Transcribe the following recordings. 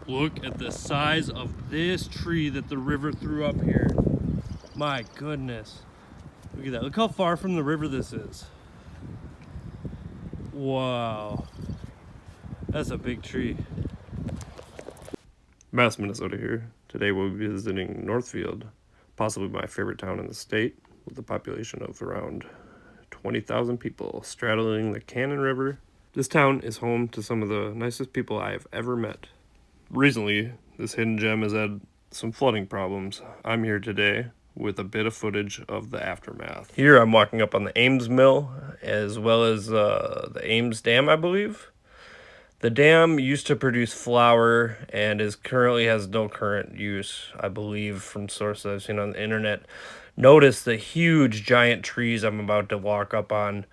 Look at the size of this tree that the river threw up here. My goodness. Look at that. Look how far from the river this is. Wow. That's a big tree. Mass, Minnesota here. Today we'll be visiting Northfield, possibly my favorite town in the state, with a population of around 20,000 people straddling the Cannon River. This town is home to some of the nicest people I have ever met. Recently, this hidden gem has had some flooding problems. I'm here today with a bit of footage of the aftermath. Here I'm walking up on the Ames Mill, as well as the Ames Dam, I believe. The dam used to produce flour and currently has no current use, I believe, from sources I've seen on the internet. Notice the huge giant trees I'm about to walk up on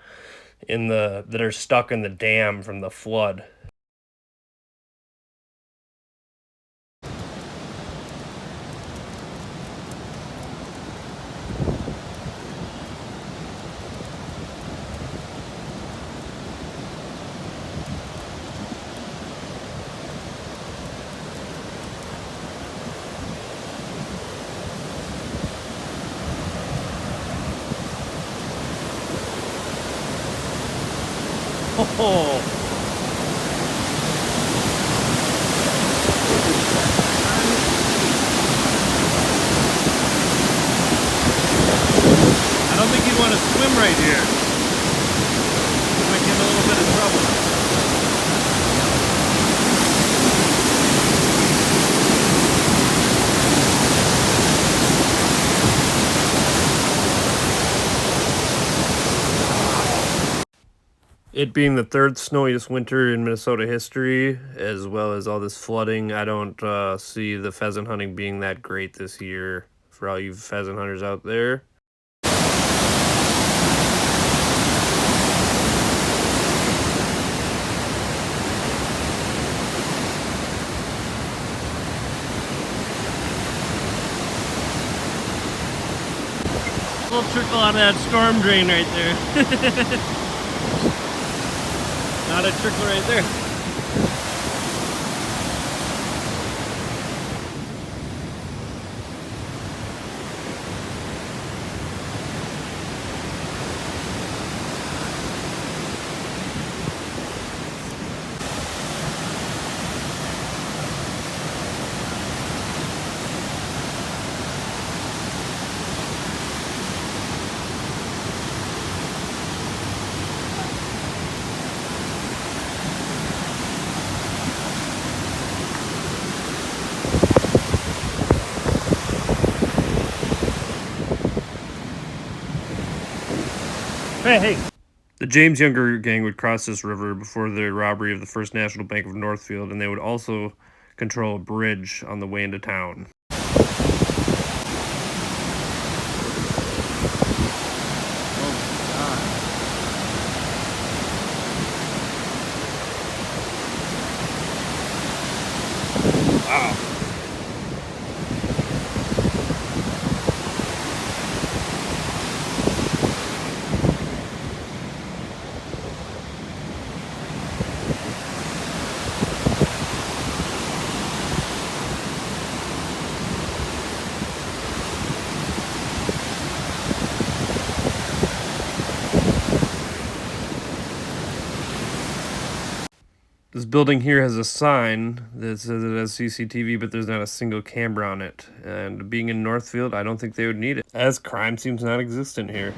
that are stuck in the dam from the flood. Oh, I don't think you'd want to swim right here. You might get in a little bit of trouble. It being the third snowiest winter in Minnesota history, as well as all this flooding, I don't see the pheasant hunting being that great this year for all you pheasant hunters out there. A little trickle out of that storm drain right there. Not a trickle right there. Hey. The James Younger gang would cross this river before the robbery of the First National Bank of Northfield, and they would also control a bridge on the way into town. Wow. This building here has a sign that says it has CCTV, but there's not a single camera on it. And being in Northfield, I don't think they would need it, as crime seems not existent here.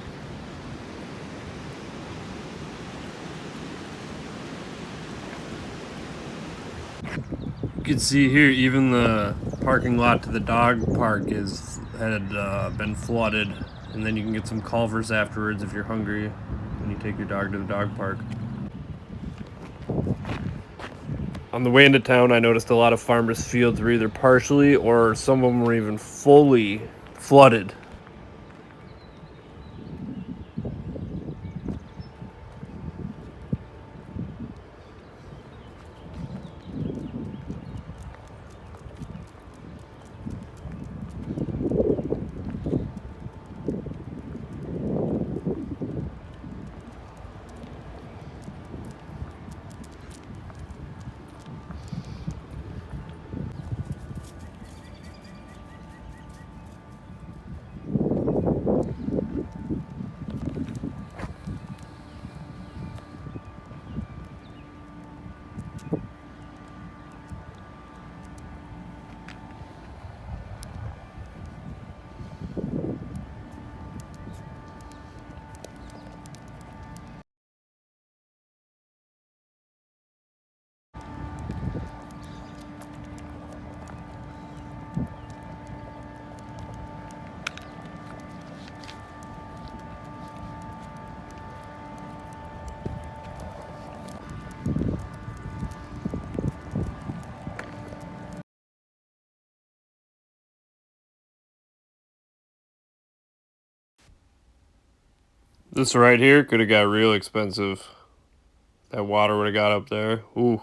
You can see here, even the parking lot to the dog park had been flooded. And then you can get some Culvers afterwards if you're hungry when you take your dog to the dog park. On the way into town, I noticed a lot of farmers' fields were either partially or some of them were even fully flooded. This right here could have got real expensive. That water would have got up there. Ooh.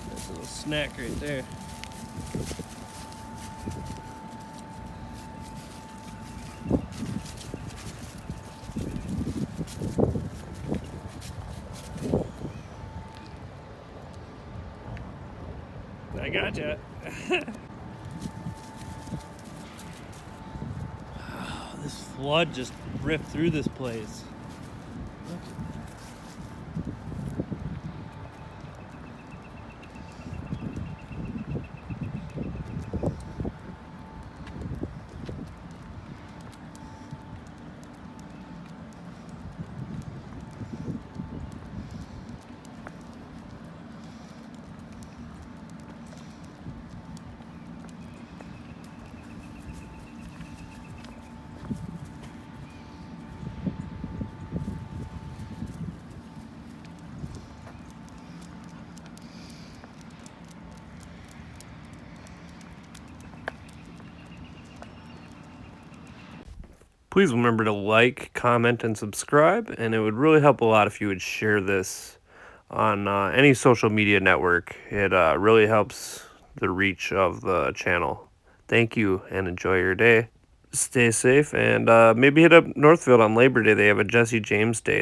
That's a little snack right there. I gotcha. This flood just ripped through this place. Please remember to like, comment, and subscribe, and it would really help a lot if you would share this on any social media network. It really helps the reach of the channel. Thank you, and enjoy your day. Stay safe, and maybe hit up Northfield on Labor Day. They have a Jesse James Day.